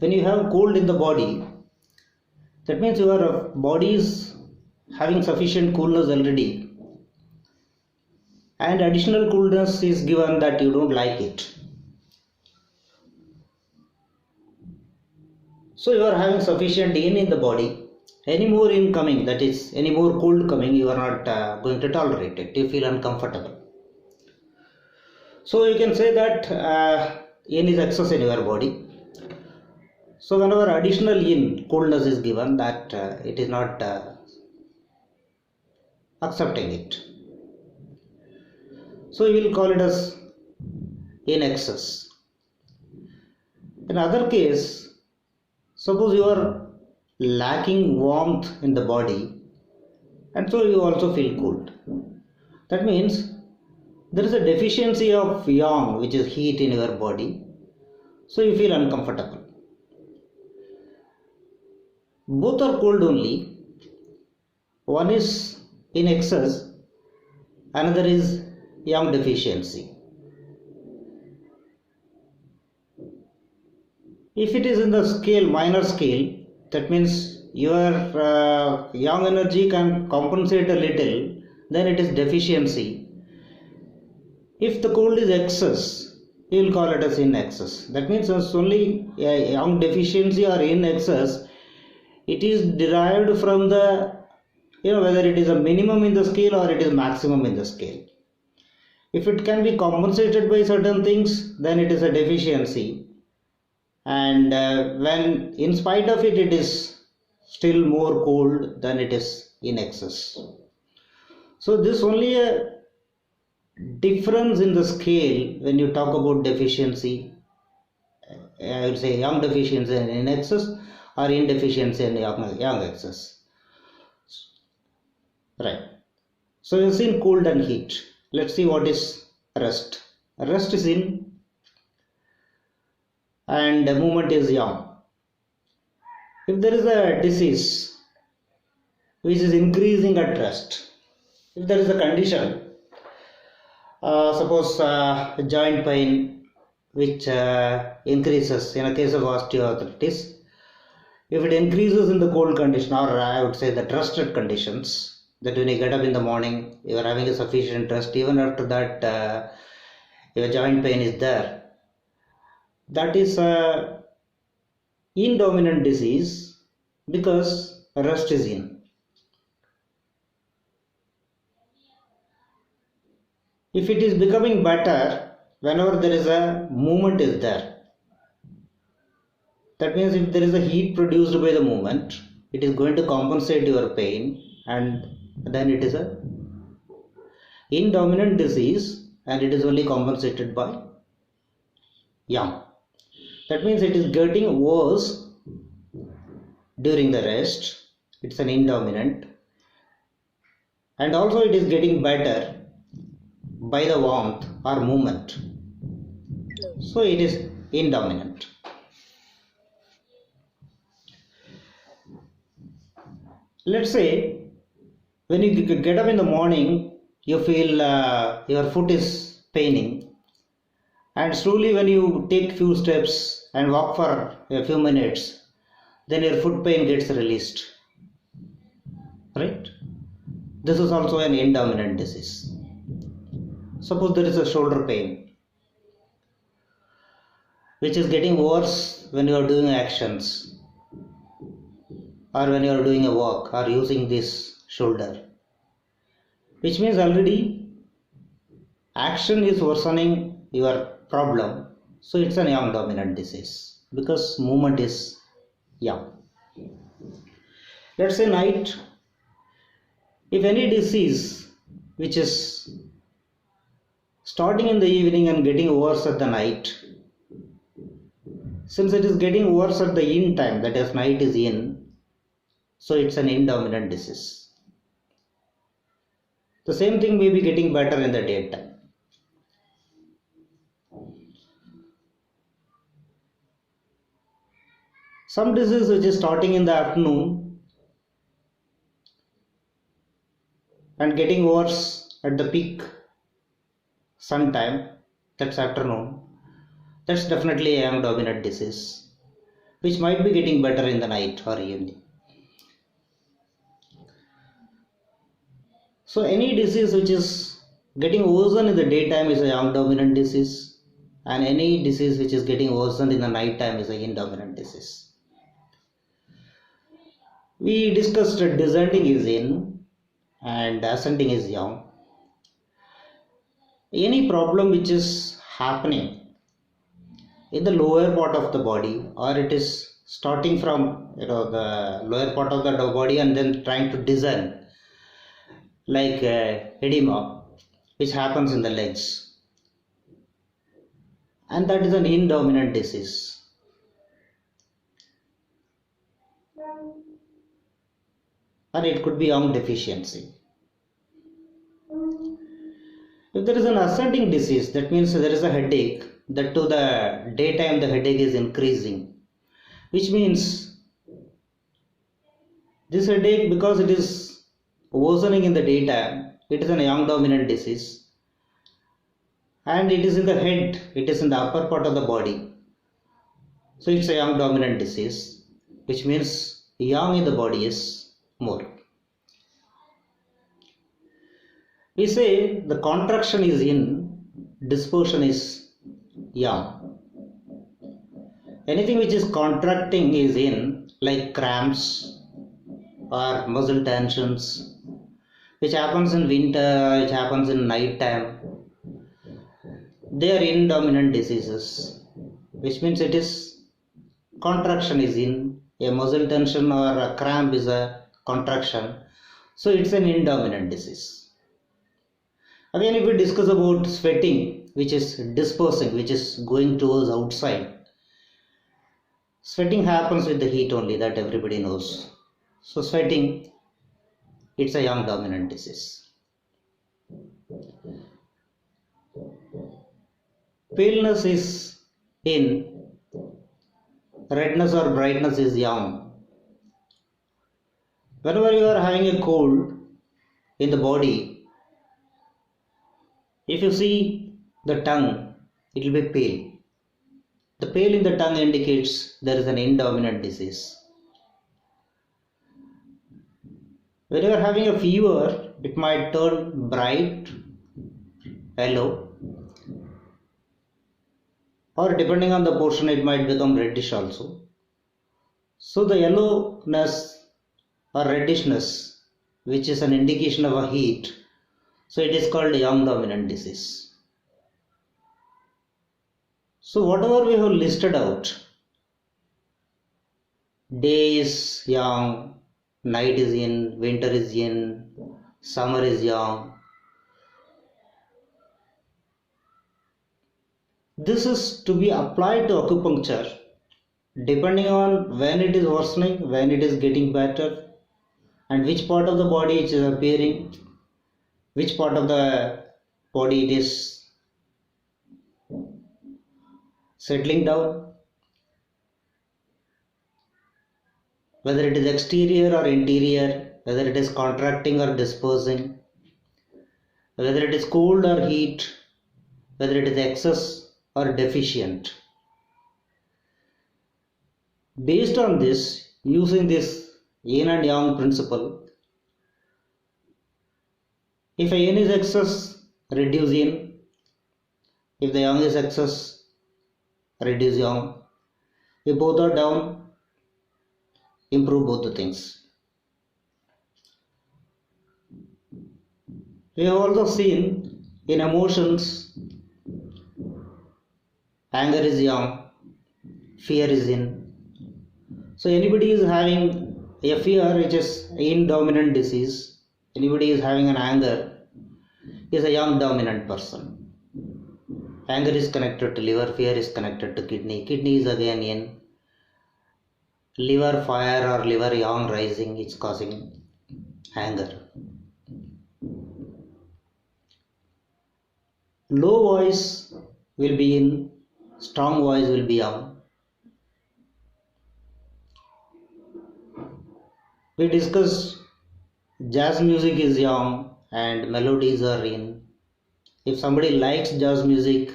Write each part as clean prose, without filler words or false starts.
when you have cold in the body, that means your body is having sufficient coolness already, and additional coolness is given that you don't like it. So you are having sufficient yin in the body. Any more yin coming, that is, any more cold coming, you are not going to tolerate it. You feel uncomfortable. So you can say that yin is excess in your body. So whenever additional yin, coldness is given, that it is not accepting it. So you will call it as in excess. In other case, suppose you are lacking warmth in the body, and so you also feel cold. That means there is a deficiency of yang, which is heat, in your body, so you feel uncomfortable. Both are cold only. One is in excess, another is yang deficiency. If it is in the scale, minor scale, that means your yang energy can compensate a little, then it is deficiency. If the cold is excess, you will call it as in excess. That means it's only yang deficiency or in excess. It is derived from the, whether it is a minimum in the scale or it is maximum in the scale. If it can be compensated by certain things, then it is a deficiency. And when in spite of it, it is still more cold, then it is in excess. So this only a difference in the scale when you talk about deficiency. I would say yang deficiency in excess or in deficiency in yang excess. Right. So you've seen cold and heat. Let's see what is rest. Rest is in, and movement is yang. If there is a disease which is increasing at rest, if there is a condition, suppose joint pain which increases in a case of osteoarthritis, if it increases in the cold condition, or I would say the rested conditions, that when you get up in the morning, you are having a sufficient rest, even after that your joint pain is there, that is a indominant disease, because rest is in. If it is becoming better whenever there is a movement is there, that means if there is a heat produced by the movement, it is going to compensate your pain, and then it is a indominant disease, and it is only compensated by yang. That means it is getting worse during the rest, it's an indominant, and also it is getting better by the warmth or movement, so it is indominant. Let's say when you get up in the morning, you feel your foot is paining, and slowly when you take few steps and walk for a few minutes, then your foot pain gets released, right? This is also an indominant disease. Suppose there is a shoulder pain which is getting worse when you are doing actions, or when you are doing a walk or using this shoulder, which means already action is worsening your problem, so it's an yang dominant disease, because movement is yang. Let's say night, if any disease which is starting in the evening and getting worse at the night, since it is getting worse at the yin time, that is night is yin, so it's an indominant disease. The same thing may be getting better in the daytime. Some disease which is starting in the afternoon and getting worse at the peak sun time, that's afternoon, that's definitely a yang dominant disease. which might be getting better in the night or evening. So any disease which is getting worsened in the daytime is a yang dominant disease, and any disease which is getting worsened in the night time is a yin dominant disease. We discussed that descending is yin and ascending is yang. Any problem which is happening in the lower part of the body, or it is starting from the lower part of the body and then trying to descend, like edema which happens in the legs, and that is an yin dominant disease. And it could be yang deficiency. If there is an ascending disease, that means there is a headache, that to the daytime the headache is increasing, which means this headache, because it is worsening in the daytime, it is an yang dominant disease, and it is in the head, it is in the upper part of the body, so it's a yang dominant disease, which means yang in the body is more. We say the contraction is yin, dispersion is yang. Anything which is contracting is yin, like cramps or muscle tensions, which happens in winter, which happens in night time. They are yin dominant diseases, which means it is contraction is yin, a muscle tension or a cramp is a contraction, so it's an yin dominant disease. Again, if we discuss about sweating, which is dispersing, which is going towards outside, sweating happens with the heat only, that everybody knows. So sweating, it's a yang dominant disease. Paleness is yin, redness or brightness is yang. Whenever you are having a cold in the body, if you see the tongue, it will be pale. The pale in the tongue indicates there is an yin dominant disease. When you are having a fever, it might turn bright yellow, or depending on the portion, it might become reddish also. So the yellowness or reddishness, which is an indication of a heat, so it is called yang dominant disease. So whatever we have listed out, day is yang, night is yin, winter is yin, summer is yang. This is to be applied to acupuncture depending on when it is worsening, when it is getting better, and which part of the body it is appearing, which part of the body it is settling down, whether it is exterior or interior, whether it is contracting or dispersing, whether it is cold or heat, whether it is excess or deficient. Based on this, using this yin and yang principle, if a yin is excess, reduce yin. If the yang is excess, reduce yang. If both are down, improve both the things. We have also seen in emotions, anger is yang, fear is yin. So anybody is having a fear, which is a yin dominant disease, anybody is having an anger, is a yang dominant person. Anger is connected to liver, fear is connected to kidney. Kidney is again yin. Liver fire or liver yang rising is causing anger. Low voice will be yin, strong voice will be yang. We discussed jazz music is yang and melodies are yin. If somebody likes jazz music,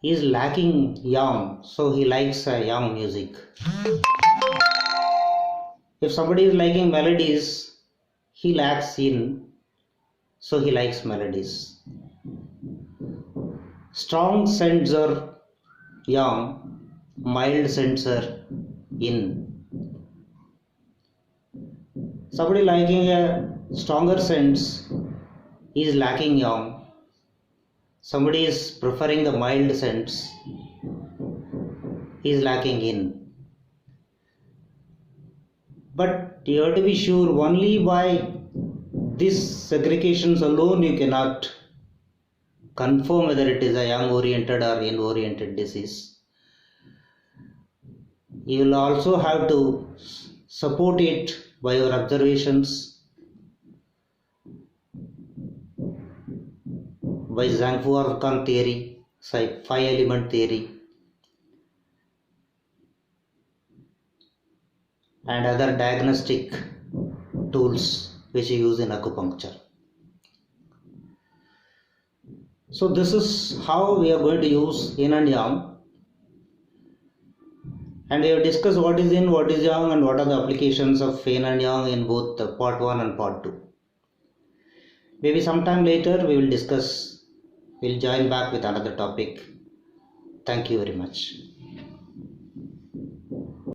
is lacking yang, so he likes yang music. If somebody is liking melodies, he lacks yin, so he likes melodies. Strong scents are yang, mild scents are yin. Somebody liking a stronger scents is lacking yang. Somebody is preferring the mild scents, he is lacking yin. But you have to be sure only by these segregations alone you cannot confirm whether it is a yang oriented or yin oriented disease. You will also have to support it by your observations, by Zhang-Fuan theory, 5-element theory, and other diagnostic tools which you use in acupuncture. So this is how we are going to use yin and yang, and we have discussed what is yin, what is yang, and what are the applications of yin and yang in both the part 1 and part 2. Maybe sometime later we will discuss, we'll join back with another topic. Thank you very much.